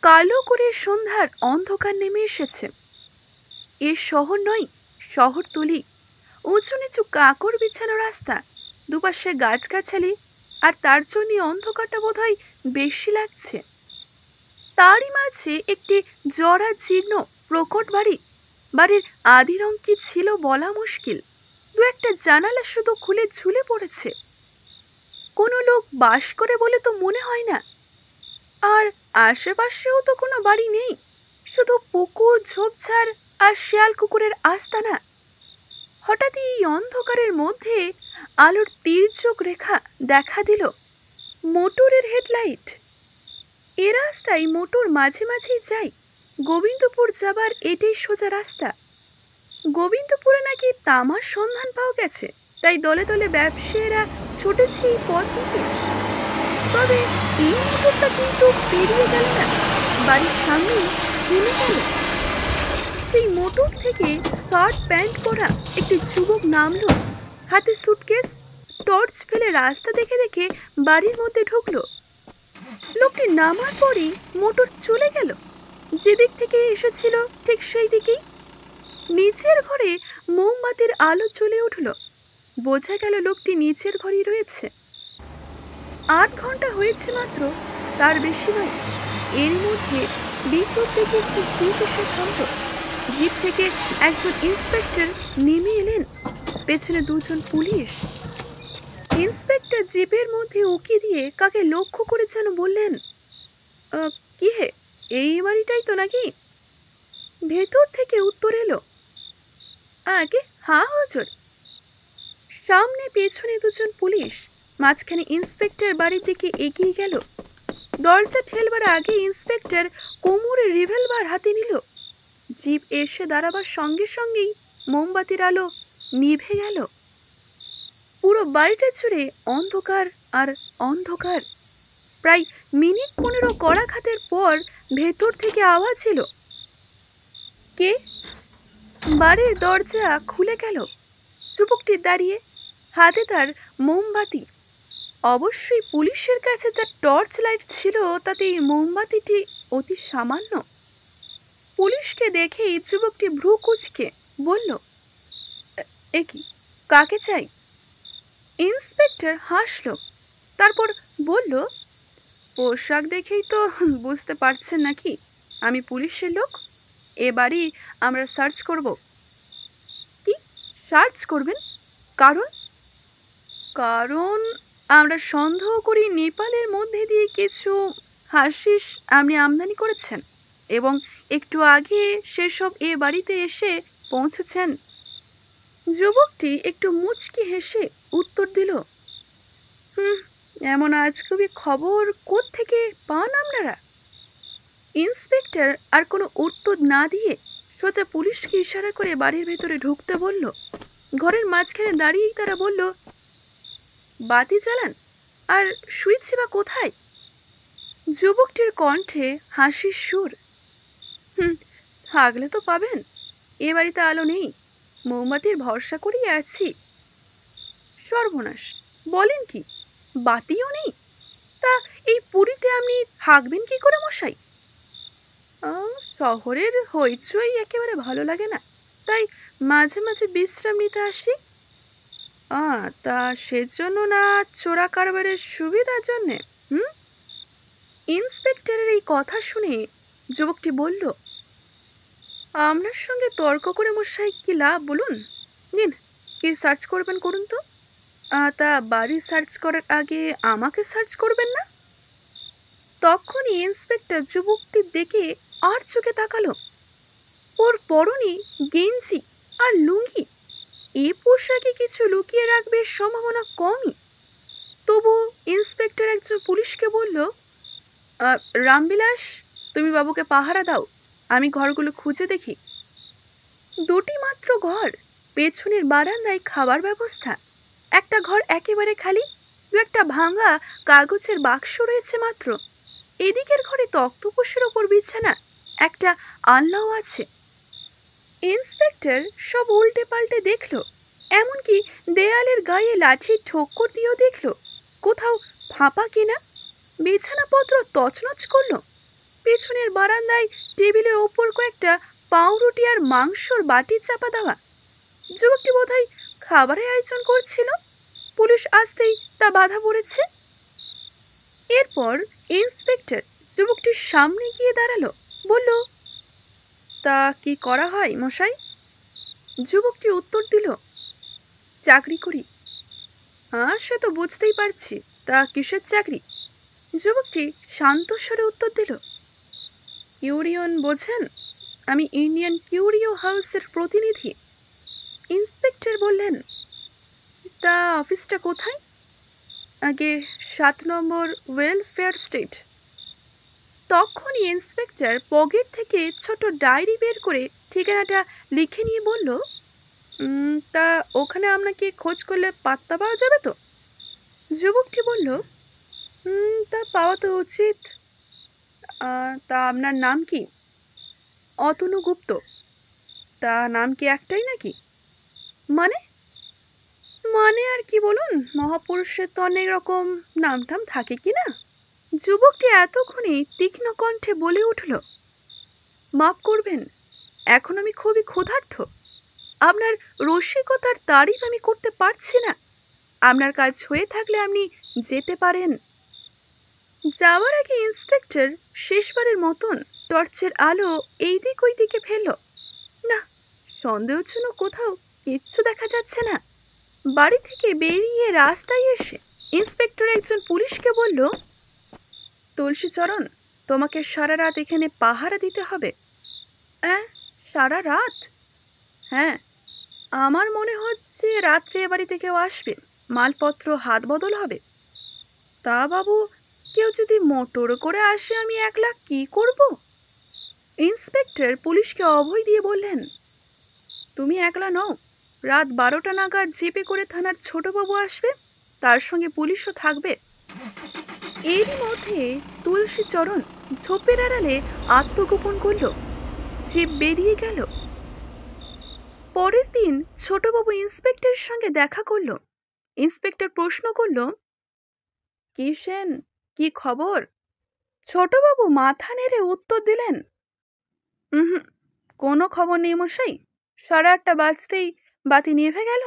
কালো করে সন্ধ্যার অন্ধকার নেমে এসেছে। এ শহর নয়, শহরতলি। উঁচু নিচু কাকড় বিছানো রাস্তা, দুপাশে গাছগাছালি, আর তার জন্য অন্ধকারটা বোধহয় বেশি লাগছে। তারই মাঝে একটি জরা জীর্ণ প্রকট বাড়ি। বাড়ির আদি রং কি ছিল বলা মুশকিল। দু একটা জানালা শুধু খুলে ঝুলে পড়েছে। কোনো লোক বাস করে বলে তো মনে হয় না। আর আশেপাশেও তো কোনো বাড়ি নেই, শুধু পুকুর, ঝোপঝাড় আর শেয়াল কুকুরের আস্তানা। হঠাৎই এই অন্ধকারের মধ্যে আলোর তীর্যক রেখা দেখা দিল। মোটরের হেডলাইট। এ রাস্তায় মোটর মাঝে মাঝেই যায়। গোবিন্দপুর যাবার এটাই সোজা রাস্তা। গোবিন্দপুরে নাকি তামার সন্ধান পাওয়া গেছে, তাই দলে দলে ব্যবসায়ীরা ছুটেছে এই পথ দিকে। তবে এই মোটরটা কিন্তু পেরিয়ে গেল না, বাড়ির সামনে থেমে গেল। সেই মোটর থেকে শার্ট প্যান্ট পরা একটি যুবক নামলো, হাতে সুটকেস, টর্চ ফেলে রাস্তা দেখে দেখে বাড়ির মধ্যে ঢুকলো। লোকটি নামার পরেই মোটর চলে গেল। যেদিক থেকে এসেছিল ঠিক সেই দিকেই। নিচের ঘরে মোমবাতির আলো জ্বলে উঠল। বোঝা গেল লোকটি নিচের ঘরেই রয়েছে। 8 ঘন্টা হয়েছে মাত্র, তার বেশি নয়। এর মধ্যে ভিতর থেকে একটি জিপ এসে থামল। জিপ থেকে একজন ইন্সপেক্টর নেমে এলেন, পেছনে দুজন পুলিশ। ইন্সপেক্টর জিপের মধ্যে উকি দিয়ে কাকে লক্ষ্য করে যেন বললেন, কি হে, এই বাড়িটাই তো নাকি? ভেতর থেকে উত্তর এলো, আগে হ্যাঁ হুজুর। সামনে পেছনে দুজন পুলিশ, মাঝখানে ইন্সপেক্টর বাড়ির দিকে এগিয়ে গেল। দরজা ঠেলবার আগে ইন্সপেক্টর কোমরে রিভলভার হাতে নিল। জিপ এসে দাঁড়াবার সঙ্গে সঙ্গেই মোমবাতির আলো নিভে গেল। পুরো বাড়িটা জুড়ে অন্ধকার আর অন্ধকার। প্রায় মিনিট 15 কড়াঘাতের পর ভেতর থেকে আওয়াজ এলো, কে? বাড়ির দরজা খুলে গেল। যুবকটি দাঁড়িয়ে, হাতে তার মোমবাতি। অবশ্যই পুলিশের কাছে যা টর্চ লাইট ছিল তাতে এই মোমবাতিটি অতি সামান্য। পুলিশকে দেখেই যুবকটি ভ্রু কুঁচকে বলল, এ কি, কাকে চাই? ইন্সপেক্টর হাসল, তারপর বলল, পোশাক দেখেই তো বুঝতে পারছেন নাকি আমি পুলিশের লোক। এ বাড়ি আমরা সার্চ করব। কি সার্চ করবেন? কারণ? কারণ আমরা সন্দেহ করি নেপালের মধ্যে দিয়ে কিছু হাশিশ আপনি আমদানি করেছেন এবং একটু আগে সেসব এ বাড়িতে এসে পৌঁছেছেন। যুবকটি একটু মুচকি হেসে উত্তর দিল, এমন আজগুবি খবর কোত্থেকে পান আপনারা? ইন্সপেক্টর আর কোনো উত্তর না দিয়ে সোজা পুলিশকে ইশারা করে বাড়ির ভেতরে ঢুকতে বলল। ঘরের মাঝখানে দাঁড়িয়েই তারা বলল, বাতি জ্বালান, আর সুইচ বা কোথায়? যুবকটির কণ্ঠে হাসির সুর, থাকলে তো পাবেন, এ বাড়িতে আলো নেই, মোমবাতির ভরসা করেই আছি। সর্বনাশ, বলেন কি, বাতিও নেই? তা এই পুরীতে আপনি থাকবেন কি করে মশাই? শহরের হইচই একেবারে ভালো লাগে না, তাই মাঝে মাঝে বিশ্রাম নিতে আসি। তা সেজন্য না চোরা কারবারের সুবিধার জন্যে? ইন্সপেক্টরের এই কথা শুনে যুবকটি বলল, আপনার সঙ্গে তর্ক করে মশাই কি লাভ বলুন? নিন, কি সার্চ করবেন করুন তো। তা বাড়ি সার্চ করার আগে আমাকে সার্চ করবেন না? তখনই ইন্সপেক্টর যুবকটির দিকে আর চোখে তাকালো। ওর পরনে গেঞ্জি আর লুঙ্গি। এই পোশাকে কিছু লুকিয়ে রাখবে সম্ভাবনা কমই। তবু ইন্সপেক্টর একজন পুলিশকে বলল, রামবিলাস, তুমি বাবুকে পাহারা দাও, আমি ঘরগুলো খুঁজে দেখি। দুটি মাত্র ঘর, পেছনের বারান্দায় খাবার ব্যবস্থা। একটা ঘর একেবারে খালি, দু একটা ভাঙা কাগজের বাক্স রয়েছে মাত্র। এদিকের ঘরে তক্তপোষের ওপর বিছানা, একটা আনলাও আছে। ইন্সপেক্টর সব উল্টে পাল্টে দেখলো, এমনকি দেয়ালের গায়ে লাঠির ঠোক্কর দিয়েও দেখলো কোথাও ফাঁপা কিনা। বিছানাপত্র তছনছ করলো, পেছনের বারান্দায় টেবিলের ওপর কয়েকটা পাউরুটি আর মাংসর বাটি চাপা দেওয়া। যুবকটি বোধহয় খাবারের আয়োজন করছিল। পুলিশ আসতেই তা বাধা পড়েছে। এরপর ইন্সপেক্টর যুবকটির সামনে গিয়ে দাঁড়ালো, বলল, তা কি করা হয় মশাই? যুবকটি উত্তর দিল, চাকরি করি। হ্যাঁ, সে তো বুঝতেই পারছি, তা কিসের চাকরি? যুবকটি শান্ত স্বরে উত্তর দিল, কিউরিয়ন বোঝেন? আমি ইন্ডিয়ান কিউরিও হাউসের প্রতিনিধি। ইন্সপেক্টর বললেন, তা অফিসটা কোথায়? আগে 7 নম্বর ওয়েলফেয়ার স্ট্রিট। তখনই ইন্সপেক্টর পকেট থেকে ছোট ডায়েরি বের করে ঠিকানাটা লিখে নিয়ে বলল, তা ওখানে আপনাকে খোঁজ করলে পাত্তা পাওয়া যাবে তো? যুবকটি বলল, তা পাওয়া তো উচিত। তা আপনার নাম কি? অতনু গুপ্ত। তা নাম কি একটাই নাকি? মানে? মানে আর কি বলুন, মহাপুরুষের তো অনেক রকম নাম টাম থাকে কি না? যুবকটি এতক্ষণে তীক্ষ্ণ কণ্ঠে বলে উঠল, মাফ করবেন, এখন আমি খুবই ক্ষুধার্ত। আপনার রসিকতার তারিফ আমি করতে পারছি না। আপনার কাজ হয়ে থাকলে আপনি যেতে পারেন। যাওয়ার আগে ইন্সপেক্টর শেষবারের মতন টর্চের আলো এই দিক ওই দিকে ফেলল। না, সন্দেহজনক কোথাও কিচ্ছু দেখা যাচ্ছে না। বাড়ি থেকে বেরিয়ে রাস্তায় এসে ইন্সপেক্টর একজন পুলিশকে বলল, তুলসীচরণ, তোমাকে সারা রাত এখানে পাহারা দিতে হবে। সারা রাত? হ্যাঁ, আমার মনে হচ্ছে রাত্রে এ বাড়িতে কেউ আসবে, মালপত্র হাত বদল হবে। তা বাবু, কেউ যদি মোটর করে আসে আমি একলা কি করব? ইন্সপেক্টর পুলিশকে অভয় দিয়ে বললেন, তুমি একলা নও, রাত 12টা নাগাদ জিপে করে থানার ছোটবাবু আসবে, তার সঙ্গে পুলিশও থাকবে। এরই মধ্যে তুলসীচরণ ঝোপের আড়ালে আত্মগোপন করল। জিপ বেরিয়ে গেল। পরের দিন ছোটবাবু ইন্সপেক্টরের সঙ্গে দেখা করল। ইন্সপেক্টর প্রশ্ন করল, কি সেন, কি খবর? ছোটবাবু মাথা নেড়ে উত্তর দিলেন, হুম, কোনো খবর নেই মশাই। 8:30 বাজতেই বাতি নিভে গেল,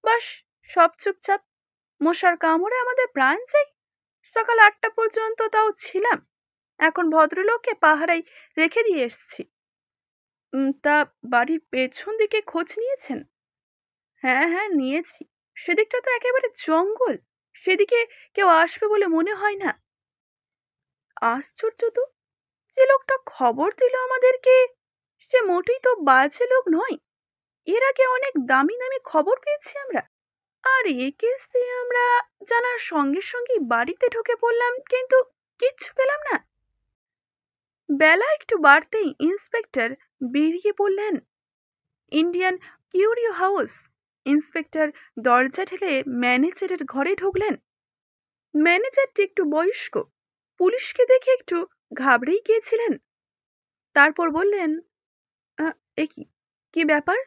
বাস সব চুপচাপ। মশার কামড়ে আমাদের প্রাণ চাই। সকাল 8টা পর্যন্ত তাও ছিলাম, এখন ভদ্রলোককে পাহারায় রেখে দিয়ে এসছি। তা বাড়ির পেছন দিকে খোঁজ নিয়েছেন? হ্যাঁ হ্যাঁ, নিয়েছি। সেদিকটা তো একেবারে জঙ্গল, সেদিকে কেউ আসবে বলে মনে হয় না। আশ্চর্য তো, যে লোকটা খবর দিল আমাদেরকে, সে মোটেই তো বাজে লোক নয়। এর আগে অনেক দামি দামি খবর পেয়েছি আমরা, আর এই কেস দিয়ে আমরা জানার সঙ্গে সঙ্গে বাড়িতে ঢুকে পড়লাম, কিন্তু কিচ্ছু পেলাম না। বেলা একটু বাড়তেই ইন্সপেক্টর বেরিয়ে পড়লেন। ইন্ডিয়ান কিউরিও হাউস। ইন্সপেক্টর দরজা ঠেলে ম্যানেজারের ঘরে ঢুকলেন। ম্যানেজারটি একটু বয়স্ক, পুলিশকে দেখে একটু ঘাবড়েই গিয়েছিলেন। তারপর বললেন, এ কি ব্যাপার?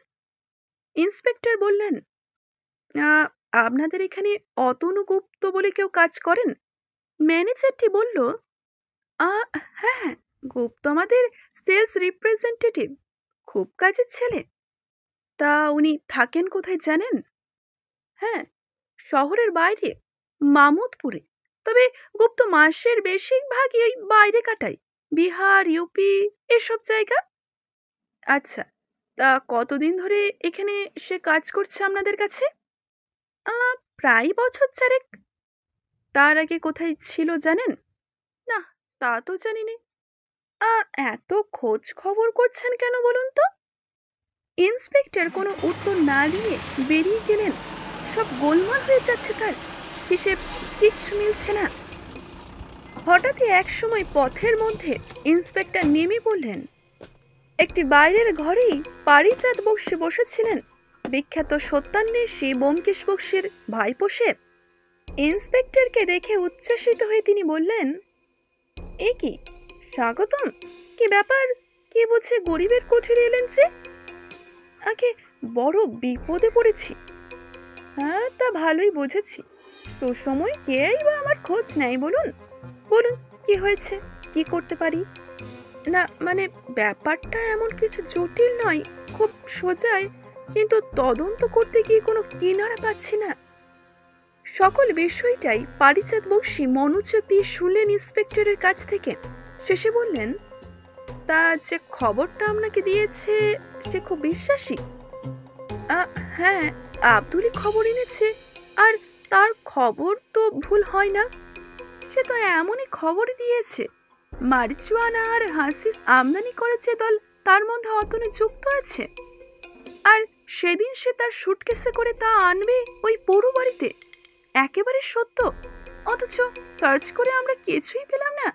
ইন্সপেক্টর বললেন, আপনাদের এখানে অতনু গুপ্ত বলে কেউ কাজ করেন? ম্যানেজারটি বলল, হ্যাঁ হ্যাঁ, গুপ্ত আমাদের সেলস রিপ্রেজেন্টেটিভ, খুব কাজের ছেলে। তা উনি থাকেন কোথায় জানেন? হ্যাঁ, শহরের বাইরে, মামুদপুরে। তবে গুপ্ত মাসের বেশিরভাগই ওই বাইরে কাটায়, বিহার, ইউপি, এসব জায়গা। আচ্ছা, তা কতদিন ধরে এখানে সে কাজ করছে আপনাদের কাছে? প্রায় বছর 4। তার আগে কোথায় ছিল জানেন? না, তা তো জানি না। এত খোঁজ খবর করছেন কেন বলুন তো? ইন্সপেক্টর কোনো উত্তর না দিয়ে বেরিয়ে গেলেন। সব গোলমাল হয়ে যাচ্ছে তার, হিসেব কিচ্ছু মিলছে না। হঠাৎই এক সময় পথের মধ্যে ইন্সপেক্টর নেমে পড়লেন। একটি বাইরের ঘরেই পারিজাত বক্সী বসেছিলেন বিখ্যাত সত্যান্বেষী ব্যোমকেশ বক্সীর ভাইপো সে। ইন্সপেক্টরকে দেখে উচ্ছ্বসিত হয়ে তিনি বললেন, এ কি, স্বাগতম। কি ব্যাপার, কি বুঝে গরিবের কুঠিরে এলেন যে? আগে বড় বিপদে পড়েছি। হ্যাঁ, তা ভালোই বুঝেছি। তো সময় কেই বা আমার খোঁজ নেয় বলুন? বলুন কি হয়েছে, কি করতে পারি? না মানে ব্যাপারটা এমন কিছু জটিল নয়, খুব সোজাই, কিন্তু তদন্ত করতে গিয়ে কোনো কিনারা পাচ্ছি না। সকল বিষয়টাই পারিজাত বক্সী মনোযোগ দিয়ে শুনলেন ইন্সপেক্টরের কাছ থেকে। শেষে বললেন, তা যে খবরটা আপনাকে দিয়েছে সে খুব বিশ্বাসী? হ্যাঁ, আব্দুলই খবর এনেছে, আর তার খবর তো ভুল হয় না। সে তো এমনই খবর দিয়েছে মারিজুয়ানা আর হাসিস আমদানি করে যে দল, তার মধ্যে অতনু যুক্ত আছে। আর সেদিন সে তার সুটকেসে করে তা আনবে ওই পৌর বাড়িতে। একেবারে সত্য, অথচ সার্চ করে আমরা কিছুই পেলাম না।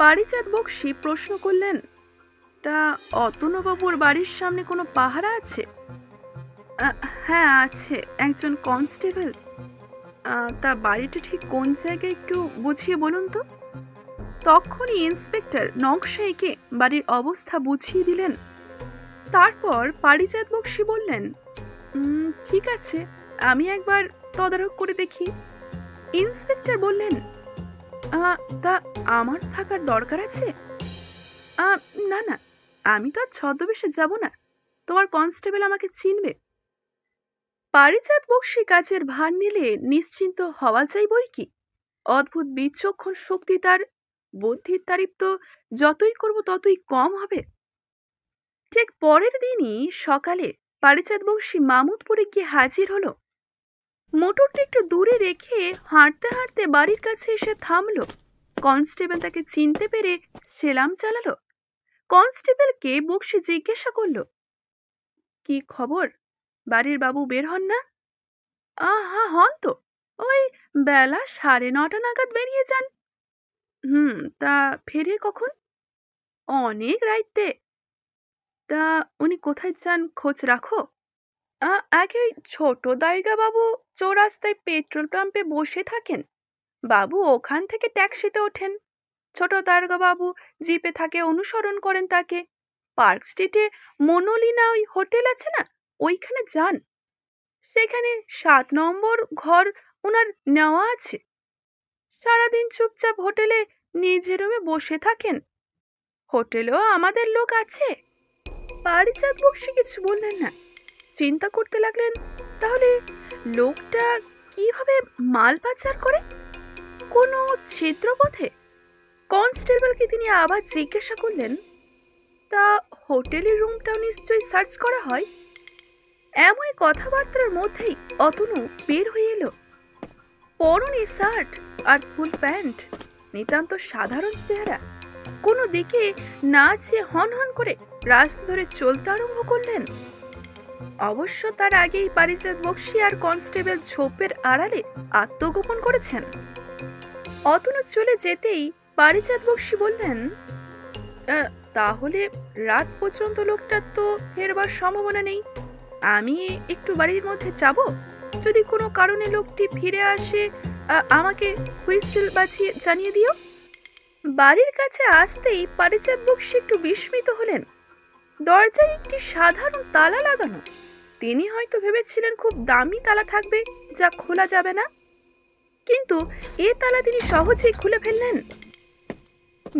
পারিজাত বক্সী প্রশ্ন করলেন, তা অতনুবাবুর বাড়ির সামনে কোনো পাহারা আছে? হ্যাঁ আছে, একজন কনস্টেবল। তা বাড়িটা ঠিক কোন জায়গায় একটু বুঝিয়ে বলুন তো। তখনই ইন্সপেক্টর নকশা এঁকে বাড়ির অবস্থা বুঝিয়ে দিলেন। তারপর পারিজাত বক্সী বললেন, ঠিক আছে, আমি একবার তদারক করে দেখি। ইন্সপেক্টর বললেন, তা আমার থাকার দরকার আছে? না না, আমি তো আর ছদ্মবেশে যাব না, তোমার কনস্টেবল আমাকে চিনবে। পারিজাত বক্সী কাজের ভার নিলে নিশ্চিন্ত হওয়া যায় বই কি। অদ্ভুত বিচক্ষণ শক্তি তার, বুদ্ধির তারিফ তো যতই করব ততই কম হবে। ঠিক পরের দিনই সকালে পারিজাত বক্সী মামুদপুরে গিয়ে হাজির হলো। মোটরটা একটু দূরে রেখে হাঁটতে হাঁটতে বাড়ির কাছে এসে থামলো। কনস্টেবল তাকে চিনতে পেরে সেলাম চালালো। কনস্টেবলকে বক্সী জিজ্ঞাসা করলো, কি খবর, বাড়ির বাবু বের হন না? হ্যাঁ হন তো, ওই বেলা 9:30 নাগাদ বেরিয়ে যান। তা ফেরে কখন? অনেক রাইতে। তা উনি কোথায় যান খোঁজ রাখো? আগে ওই ছোট দাইগা বাবু চৌরাস্তায় পেট্রোল পাম্পে বসে থাকেন, বাবু ওখান থেকে ট্যাক্সিতে ওঠেন। ছোট দারোগা বাবু জিপে থাকে, অনুসরণ করেন তাকে। পার্ক স্ট্রিটে মনোলিনা ওই হোটেল আছে না, ওইখানে যান। সেখানে 7 নম্বর ঘর ওনার নেওয়া আছে। সারাদিন চুপচাপ হোটেলে নিজের রুমে বসে থাকেন। হোটেলেও আমাদের লোক আছে। পারিজাত বক্সী কিছু বললেন না, চিন্তা করতে লাগলেন, তাহলে লোকটা কিভাবে মাল পাচার করে? কোনো ছিদ্রপথে? কনস্টেবলকে তিনি আবার জিজ্ঞাসা করলেন, তা হোটেলের রুমটাও নিশ্চয়ই সার্চ করা হয়? এমনই কথাবার্তার মধ্যেই অতনু বের হয়ে এলো। পরনে শার্ট আর ফুল প্যান্ট, নিতান্ত সাধারণ চেহারা। কোনো দিকে না চেয়ে হন হন করে রাস্তা ধরে চলতে আরম্ভ করলেন। অবশ্য তার আগেই পারিজাত বক্সী আর কনস্টেবল ঝোপের আড়ালে আত্মগোপন করেছেন। অতনু চলে যেতেই পারিজাত বক্সী বললেন, তাহলে রাত পর্যন্ত লোকটার তো ফেরবার সম্ভাবনা নেই। আমি একটু বাড়ির মধ্যে যাব, যদি কোনো কারণে লোকটি ফিরে আসে আমাকে হুইসেল বাজিয়ে জানিয়ে দিও। বাড়ির কাছে আসতেই পারিজাত বক্সী একটু বিস্মিত হলেন। দরজায় একটি সাধারণ তালা লাগানো। তিনি হয়তো ভেবেছিলেন খুব দামি তালা থাকবে, যা খোলা যাবে না, কিন্তু এ তালা তিনি সহজেই খুলে ফেললেন।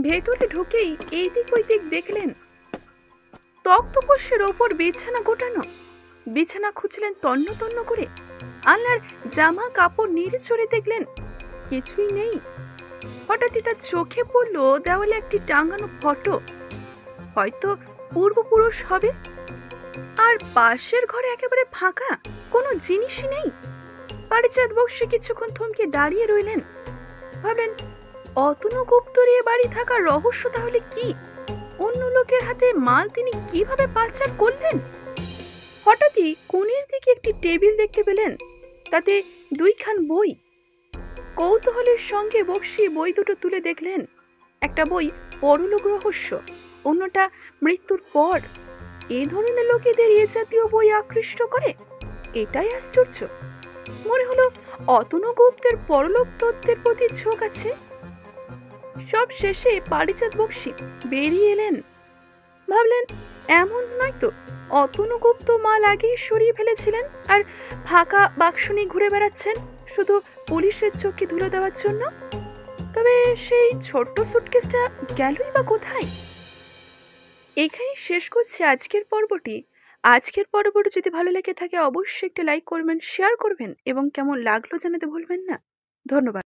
ভেতরে ঢুকেই এই দিক ওই দিক দেখলেন। তক্তপোষের ওপর বিছানা গোটানো। বিছানা খুঁজলেন তন্ন তন্ন করে, আল্লাহর জামা কাপড় নেড়ে চড়ে দেখলেন কিছুই নেই। হঠাৎই তার চোখে পড়ল দেওয়ালে একটি টাঙানো ফটো, হয়তো পূর্বপুরুষ হবে। আর পাশের ঘরে একেবারে ফাঁকা, কোনো জিনিসই নেই। পারিজাত বক্সী কিছুক্ষণ থমকে দাঁড়িয়ে রইলেন। ভাবলেন, অতনু গুপ্তর এ বাড়ি থাকার রহস্য তাহলে কি? অন্য লোকের হাতে মাল তিনি কিভাবে পাচার করলেন? হঠাৎই কোণের দিকে একটি টেবিল দেখতে পেলেন, তাতে 2খান বই। কৌতূহলের সঙ্গে বক্সী বই দুটো তুলে দেখলেন। একটা বই পরলোক রহস্য, অন্যটা মৃত্যুর পর। এই ধরনের লোকেদের এ জাতীয় বই আকৃষ্ট করে, এটাই আশ্চর্য। মনে হলো অতনু গুপ্তের পরলোক তত্ত্বের প্রতি ঝোঁক আছে। সব শেষে পারিজাত বক্সী বেরিয়ে এলেন। ভাবলেন, এমন নয়তো অতনু গুপ্ত মাল আগেই সরিয়ে ফেলেছিলেন আর ফাঁকা বাক্স নিয়ে ঘুরে বেড়াচ্ছেন শুধু পুলিশের চোখে ধুলো দেওয়ার জন্য। তবে তবে সেই ছোট্ট সুটকেসটা গেলই বা কোথায়? এখানেই শেষ করছি আজকের পর্বটি। আজকের পর্বটি যদি ভালো লেগে থাকে অবশ্যই একটা লাইক করবেন, শেয়ার করবেন এবং কেমন লাগলো জানাতে ভুলবেন না। ধন্যবাদ।